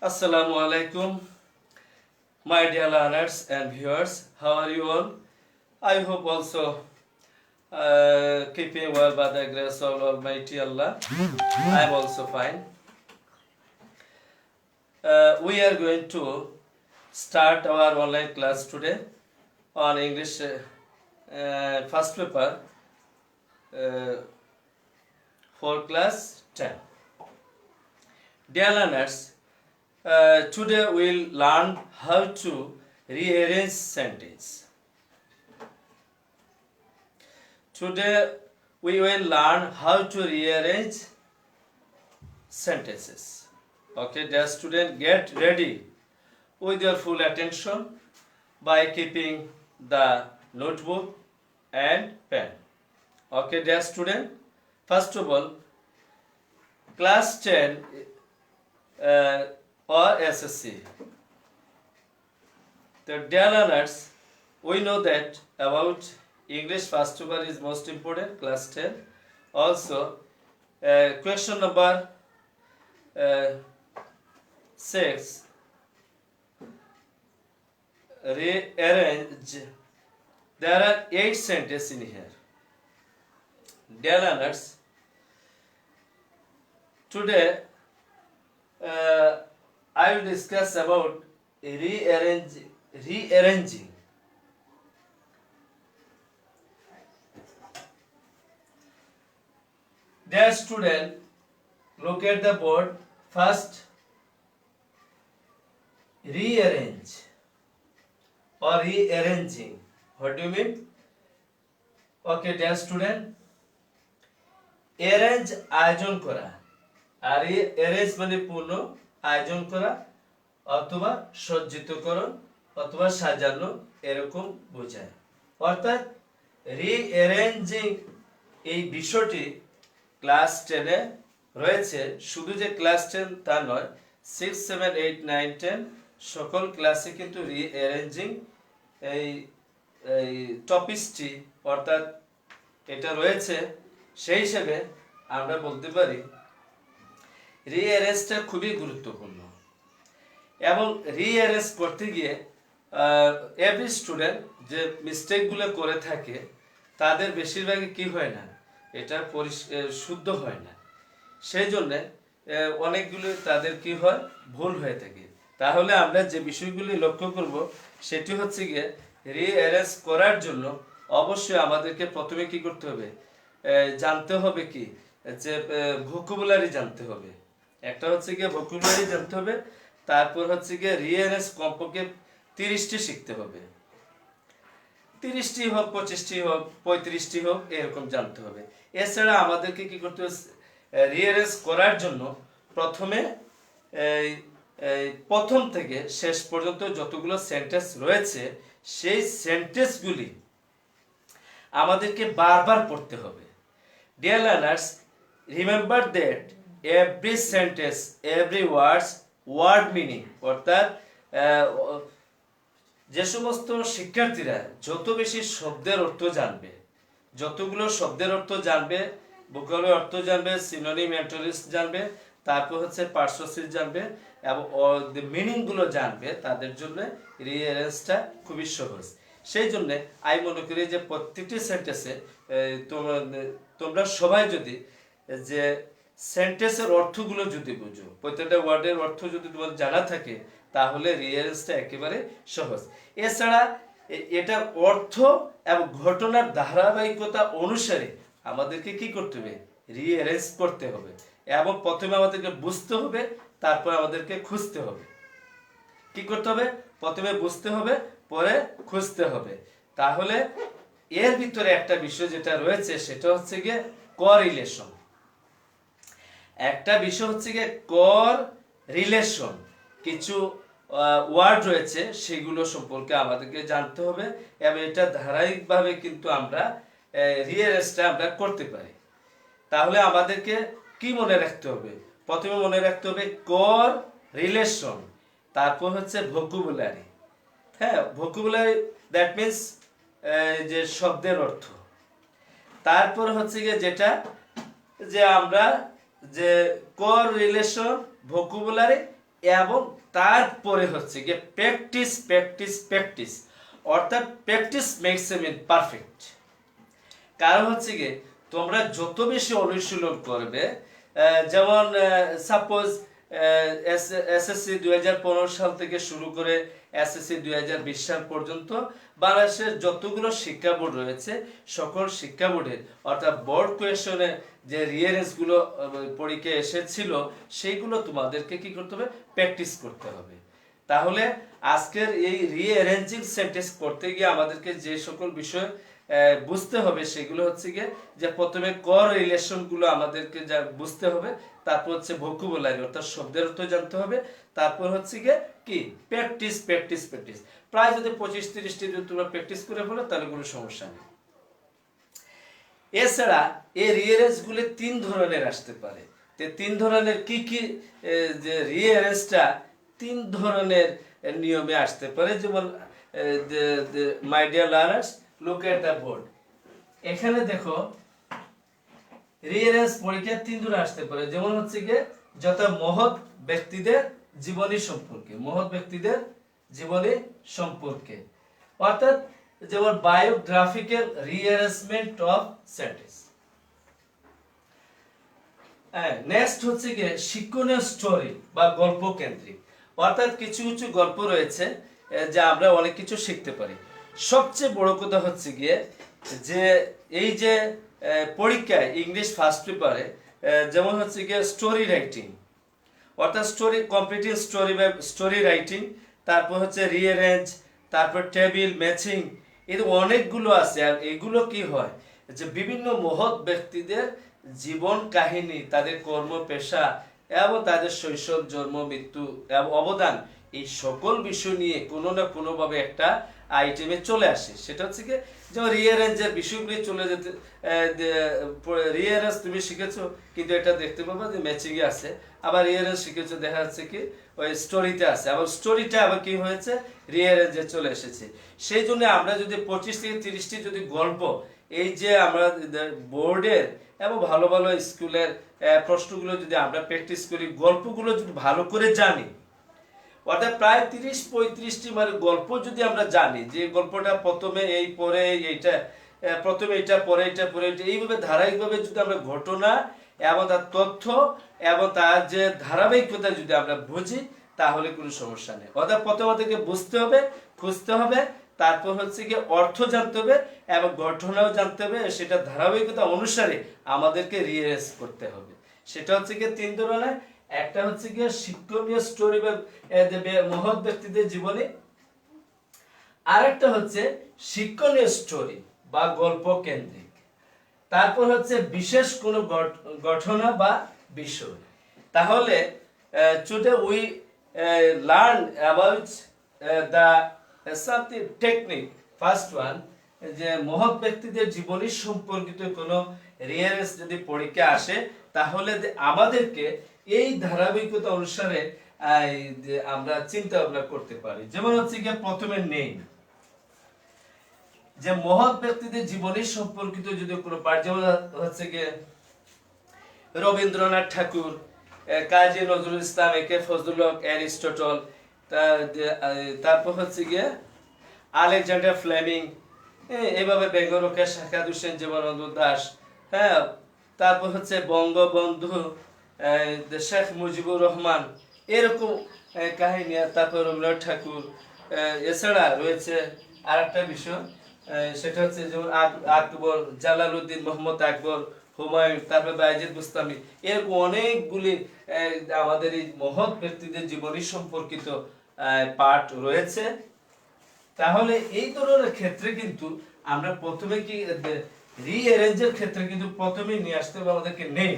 Assalamu alaikum, my dear learners and viewers. How are you all? I hope also keeping well by the grace of Almighty Allah. I am also fine. We are going to start our online class today on English first paper for class 10. Dear learners, today we'll learn how to rearrange sentence. Today we will learn how to rearrange sentences. Okay, dear student, get ready with your full attention by keeping the notebook and pen. Okay, dear student, first of all, class 10 or SSC. The dear learners, we know that about English first paper is most important, class 10. Also, question number 6, rearrange. There are 8 sentences in here. Dear learners, today I will discuss about rearranging. Dear student, look at the board. First, rearrange or rearranging. What do you mean? Okay, dear student, arrange আয়োজন করা, আর arrange মানে পূর্ণ আয়োজন করা অথবা সজ্জিতকরণ অথবা সাজানো এরকম বোঝায়। অর্থাৎ রিঅ্যারেঞ্জিং এই বিষয়টি ক্লাস 10 এ রয়েছে। শুধু যে ক্লাস 10 তা নয়, 6, 7, 8, 9, 10 সকল ক্লাসে কিন্তু রিঅ্যারেঞ্জিং এই টপিকটি অর্থাৎ এটা রয়েছে। সেই হিসেবে আমরা বলতে পারি রিঅ্যারেঞ্জটা খুবই গুরুত্বপূর্ণ এবং রিঅ্যারেঞ্জ করতে গিয়ে এভরি স্টুডেন্ট যে মিস্টেকগুলো করে থাকে তাদের বেশিরভাগই কি হয় না, এটা শুদ্ধ হয় না। সেই জন্যে অনেকগুলো তাদের কি হয়, ভুল হয়ে থাকে। তাহলে আমরা যে বিষয়গুলি লক্ষ্য করব সেটি হচ্ছে গিয়ে রিঅ্যারেঞ্জ করার জন্য অবশ্যই আমাদেরকে প্রথমে কি করতে হবে, জানতে হবে কি যে ভোকাবুলারি জানতে হবে। একটা হচ্ছে গিয়ে ভোকাবুলারি জানতে হবে, তারপর হচ্ছে গিয়ে রিঅ্যারেঞ্জ কমপক্ষে 30টি শিখতে হবে। 30টি হোক, 25টি হোক, 35টি হোক, এরকম জানতে হবে। এছাড়া আমাদেরকে কি করতে হবে, রিঅ্যারেঞ্জ করার জন্য প্রথমে প্রথম থেকে শেষ পর্যন্ত যতগুলো সেন্টেন্স রয়েছে সেই সেন্টেন্সগুলি আমাদেরকে বারবার পড়তে হবে। Dear learners, remember that every sentence, every word meaning, অর্থাৎ যে সমস্ত শিক্ষার্থীরা যত বেশি শব্দের অর্থ জানবে, যতগুলো শব্দের অর্থ জানবে, ভোকাবুলারি অর্থ জানবে, সিনোনিম অ্যান্টোনিমস জানবে, তারপর হচ্ছে পার্শ্বশিস জানবে এবং মিনিংগুলো জানবে, তাদের জন্য রিঅ্যারেঞ্জটা খুবই সহজ। সেই জন্য আমি মনে করি যে প্রত্যেকটি সেন্টেন্সে তোমরা সবাই যদি যে সেন্টেন্সের অর্থগুলো যদি বুঝো, প্রত্যেকটা ওয়ার্ডের অর্থ যদি তোমার জানা থাকে, তাহলে রিঅ্যারেঞ্জটা একেবারে সহজ। এছাড়া এটা অর্থ এবং ঘটনার ধারাবাহিকতা অনুসারে আমাদেরকে কি করতে হবে, রিঅ্যারেঞ্জ করতে হবে এবং প্রথমে আমাদেরকে বুঝতে হবে, তারপর আমাদেরকে খুঁজতে হবে। কি করতে হবে, প্রথমে বুঝতে হবে, পরে খুঁজতে হবে। তাহলে এর ভিতরে একটা বিষয় যেটা রয়েছে সেটা হচ্ছে গিয়ে কোরিলেশন। একটা বিষয় হচ্ছে গিয়ে কোরিলেশন, কিছু ওয়ার্ড রয়েছে সেগুলো সম্পর্কে আমাদেরকে জানতে হবে এবং এটা ধারাবাহিকভাবে কিন্তু আমরা রিঅ্যারেঞ্জটা আমরা করতে পারি। তাহলে আমাদেরকে কি মনে রাখতে হবে, প্রথমে মনে রাখতে হবে কোরিলেশন, তারপর হচ্ছে ভোকাবুলারি। হ্যাঁ, ভোকাবুলারি দ্যাট মিন্স যে শব্দের অর্থ। তারপর হচ্ছে গিয়ে যেটা যে আমরা যে কোরিলেশন, ভোকাবুলারি এবং তারপরে হচ্ছে গিয়ে প্র্যাকটিস প্র্যাকটিস প্র্যাকটিস, অর্থাৎ practice makes a man perfect. কারণ হচ্ছে গিয়ে তোমরা যত বেশি অনুশীলন করবে, যেমন সাপোজ এসএসসি 2015 সাল থেকে শুরু করে এসএসসি 2020 সাল পর্যন্ত বাংলাদেশের যতগুলো শিক্ষা বোর্ড রয়েছে সকল শিক্ষা বোর্ডের অর্থাৎ বোর্ড কোয়েশনে যে রিয়ারেন্সগুলো পরীক্ষায় এসেছিল সেইগুলো তোমাদেরকে কি করতে হবে, প্র্যাকটিস করতে হবে। তাহলে আজকের এই রিঅ্যারেঞ্জিং সেন্টেন্স করতে গিয়ে আমাদেরকে যে সকল বিষয় বুঝতে হবে সেগুলো হচ্ছে গিয়ে যে প্রথমে কর রিলেশনগুলো আমাদেরকে যা বুঝতে হবে, তারপর হচ্ছে ভোকাবুলারি অর্থাৎ শব্দের অর্থ জানতে হবে, তারপর হচ্ছে গিয়ে কি প্র্যাকটিস প্র্যাকটিস প্র্যাকটিস। প্রায় যদি 25-30টি যদি তোমরা প্র্যাকটিস করে ফেলো তাহলে কোনো সমস্যা নেই। এছাড়া এই রিঅ্যারেঞ্জগুলো 3 ধরনের আসতে পারে। তো 3 ধরনের কি কি যে রিঅ্যারেঞ্জটা 3 ধরনের নিয়মে আসতে পারে। যেমন my dear learners, look at the board. এখানে দেখো রিঅ্যারেঞ্জ পরীক্ষা 3 ধরনের আসতে পারে। যেমন হচ্ছে গিয়ে যত মহৎ ব্যক্তিদের জীবনী সম্পর্কে, মহৎ ব্যক্তিদের জীবনী সম্পর্কে, অর্থাৎ যেমন biographical rearrangement of sentence. Next হচ্ছে গিয়ে শিক্ষণীয় স্টোরি বা গল্প কেন্দ্রিক, অর্থাৎ কিছু কিছু গল্প রয়েছে যা আমরা অনেক কিছু শিখতে পারি। সবচেয়ে বড় কথা হচ্ছে গিয়ে যে এই যে পরীক্ষায় ইংলিশ ফার্স্ট পেপারে যেমন হচ্ছে গিয়ে স্টোরি রাইটিং, অর্থাৎ স্টোরি কমপ্লিটিং স্টোরি বা স্টোরি রাইটিং, তারপর হচ্ছে রিঅ্যারেঞ্জ, তারপর টেবিল ম্যাচিং, এর অনেকগুলো আছে। আর এগুলো কি হয় যে বিভিন্ন মহৎ ব্যক্তিদের জীবন কাহিনী, তাদের কর্ম পেশা এবং তাদের শৈশব জন্ম মৃত্যু এবং অবদান, এই সকল বিষয় নিয়ে কোনো না কোনোভাবে একটা আইটেমে চলে আসে। সেটা হচ্ছে কি যেমন রিঅ্যারেঞ্জের বিষয়গুলি চলে যেতে, রিঅ্যারেঞ্জ তুমি শিখেছো কিন্তু এটা দেখতে পাবো যে ম্যাচিংয়ে আছে, আবার রিঅ্যারেঞ্জ শিখেছো দেখা যাচ্ছে কি ওই স্টোরিতে আছে, আবার স্টোরিটা আবার কি হয়েছে রিঅ্যারেঞ্জে চলে এসেছে। সেই জন্য আমরা যদি 25 থেকে 30টি যদি গল্প এই যে আমরা বোর্ডের এবং ভালো ভালো স্কুলের প্রশ্নগুলো যদি আমরা প্র্যাকটিস করি, গল্পগুলো যদি ভালো করে জানি, অর্থাৎ প্রায় 30-35টি মানে গল্প যদি আমরা জানি যে গল্পটা প্রথমে এই পরে এইটা, প্রথমে এটা পরে এটা পরে এটা, এইভাবে ধারাবাহিকভাবে যদি আমরা ঘটনা এবং তার তথ্য এবং তার যে ধারাবাহিকতা যদি আমরা বুঝি তাহলে কোনো সমস্যা নেই। অর্থাৎ প্রথম থেকে বুঝতে হবে, খুঁজতে হবে, তারপর হচ্ছে গিয়ে অর্থ জানতে হবে এবং ঘটনাও জানতে হবে, সেটা ধারাবাহিকতা অনুসারে আমাদেরকে রিয়ারেঞ্জ করতে হবে। সেটা হচ্ছে গিয়ে 3 ধরনের। একটা হচ্ছে গিয়ে শিক্ষণীয় স্টোরি বা মহৎ ব্যক্তিদের জীবনী, আরেকটা হচ্ছে শিক্ষণীয় স্টোরি বা গল্প কেন্দ্রিক, তারপর হচ্ছে বিশেষ কোনো ঘটনা বা বিষয়। তাহলে today we learn about the something technique. First one, যে মহৎ ব্যক্তিদের জীবনী সম্পর্কিত কোনো রিয়ারেঞ্জ যদি পরীক্ষা আসে তাহলে আমাদেরকে এই ধারাবাহিকতা অনুসারে আমরা চিন্তা ভাবনা করতে পারি। যেমন হচ্ছে গিয়ে প্রথমে নেই যে মহৎ ব্যক্তিদের জীবনী সম্পর্কিত যদি কোনো পাঠ, যেমন হচ্ছে গিয়ে রবীন্দ্রনাথ ঠাকুর, কাজী নজরুল ইসলাম, একে ফজলুল হক, অ্যারিস্টটল, তারপর হচ্ছে গিয়ে আলেকজান্ডার ফ্লেমিং, এভাবে বেঙ্গরকে শাখাদ হোসেন, জীবনানন্দ দাশ, হ্যাঁ, তারপর হচ্ছে বঙ্গবন্ধু শেখ মুজিবুর রহমান, এরকম কাহিনী। তারপর রবীন্দ্রনাথ ঠাকুর। এছাড়া রয়েছে আর একটা বিষয়, সেটা হচ্ছে যেমন আকবর, জালালউদ্দিন মোহাম্মদ আকবর, হুমায়ুন, তারপর বাইজিদ বুস্তামি, এরকম অনেকগুলি আমাদের এই মহৎ ব্যক্তিদের জীবনী সম্পর্কিত পাঠ রয়েছে। তাহলে এই ধরনের ক্ষেত্রে কিন্তু আমরা প্রথমে কি রিঅ্যারেঞ্জের ক্ষেত্রে কিন্তু প্রথমেই নিয়ে আসতে হবে আমাদেরকে নেই।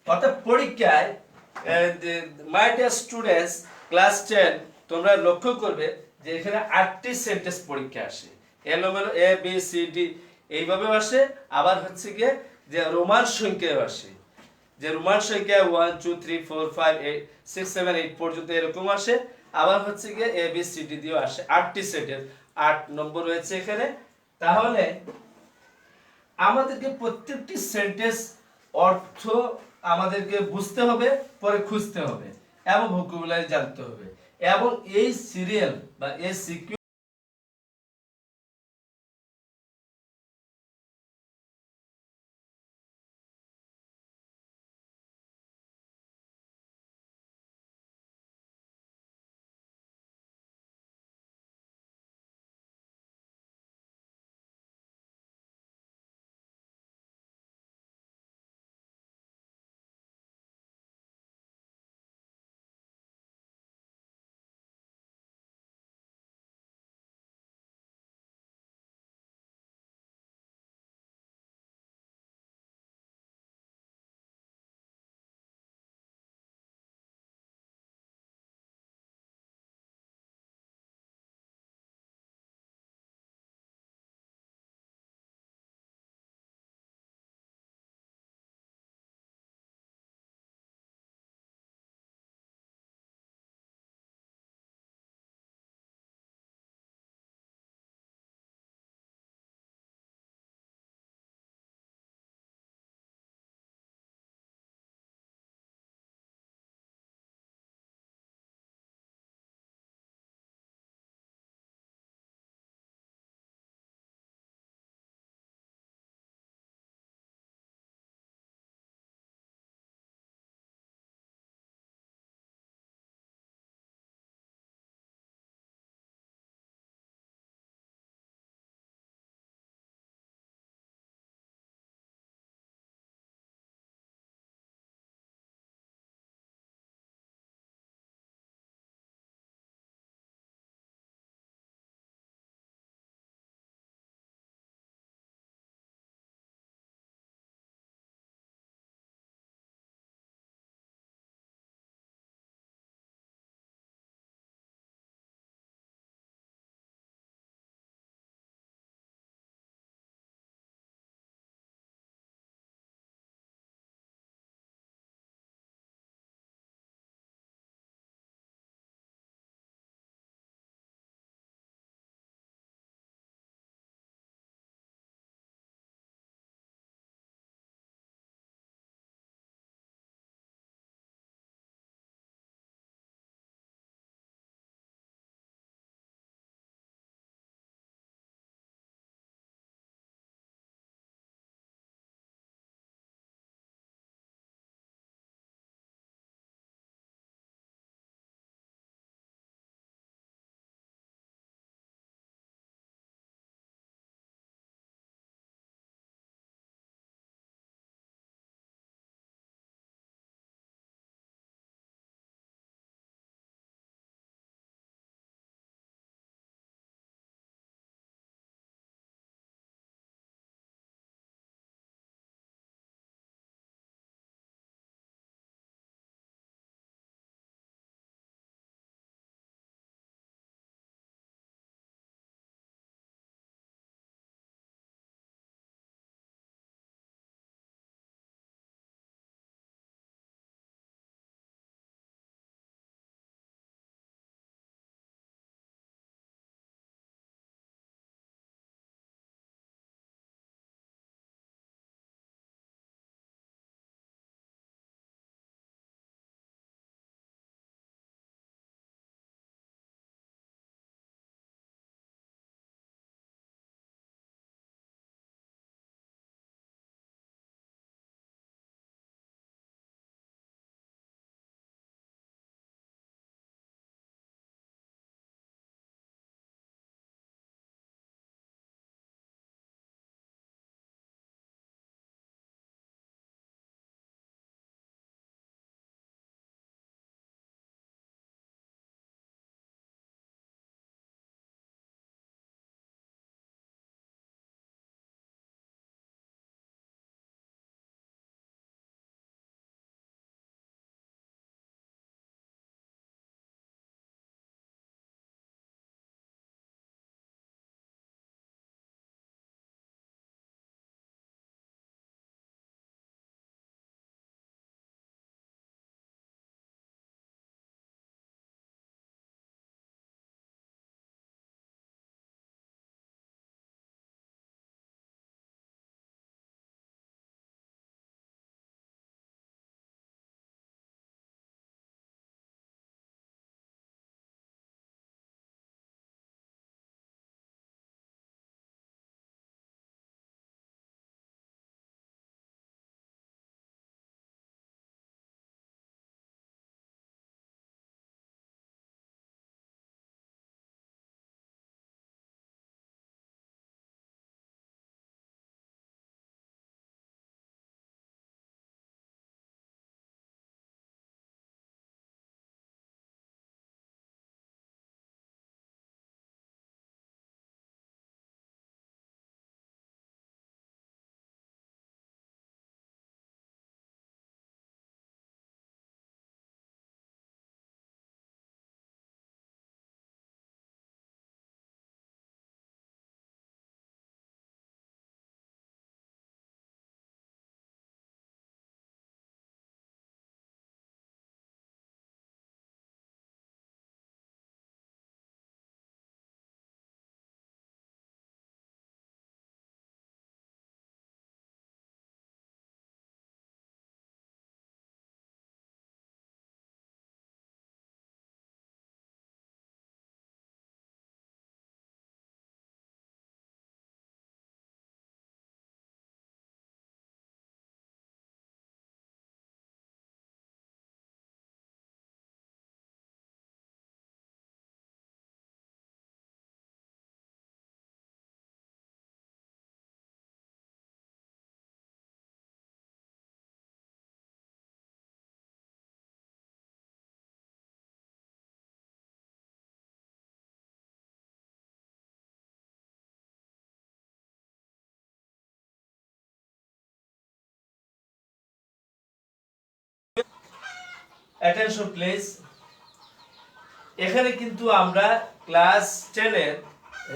অর্থাৎ পরীক্ষায় মাই ডিয়ার স্টুডেন্টস ক্লাস 10 তোমরা লক্ষ্য করবে যে এখানে 8টি সেন্টেন্স পরীক্ষা আসে, এলোমেলো এ বি সি ডি এইভাবে আসে। আবার হচ্ছে গিয়ে যে রোমান সংখ্যায় আসে, যে রোমান সংখ্যা 1 2 3 4 5 8 6 7 8 পর্যন্ত এরকম আসে। আবার হচ্ছে গিয়ে এ বি সি ডি দিয়েও আসে। 8টি সেন্টেন্স, 8 নম্বর রয়েছে এখানে। তাহলে আমাদেরকে প্রত্যেকটি সেন্টেন্স অর্থ আমাদেরকে বুঝতে হবে, পরে খুঁজতে হবে। এবং ভোকাবুলারি জানতে হবে। এবং এই সিরিয়াল বা এই সিকিউ অ্যাটেনশন প্লিজ। এখানে কিন্তু আমরা ক্লাস 10 এর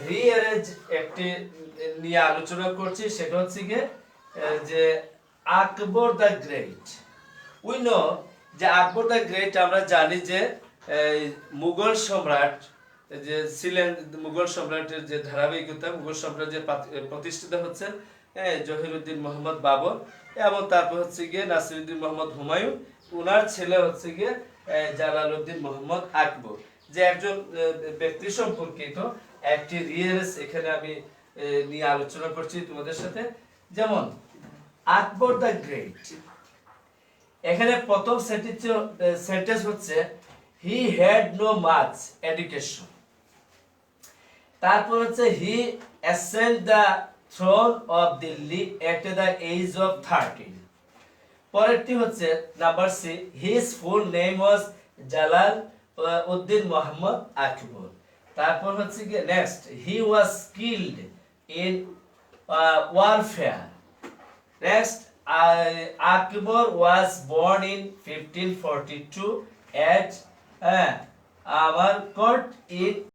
রিঅ্যারেঞ্জ একটি নিয়ে আলোচনা করছি, সেটা হচ্ছে গিয়ে যে আকবর দ্য গ্রেট। উই নো যে আকবর দ্য গ্রেট, আমরা জানি যে মুঘল সম্রাট যে ছিলেন, মুঘল সম্রাটের যে ধারাবাহিকতা, মুঘল সম্রাট যে প্রতিষ্ঠিত হচ্ছেন জহিরুদ্দিন মোহাম্মদ বাবর, এবং তারপর হচ্ছে গিয়ে নাসিরুদ্দিন মোহাম্মদ হুমায়ুন, ওনার ছেলে হচ্ছে গিয়ে জালালউদ্দিন মোহাম্মদ আকবর, যে একজন ব্যক্তি সম্পর্কিত একটি রিয়ারেস এখানে আমি নিয়ে আলোচনা করছি তোমাদের সাথে। যেমন আকবর দ্য গ্রেট, এখানে প্রথম সেন্টেন্স হচ্ছে he had no much education. তারপর হচ্ছে he ascend the throne of Delhi at the age of 13। পরেরটি হচ্ছে number C, his full name was Jalal Uddin Mohammad Akbar. তারপর হচ্ছে কি next, he was skilled in warfare. Next, Akbar was born in 1542 at Amarkot in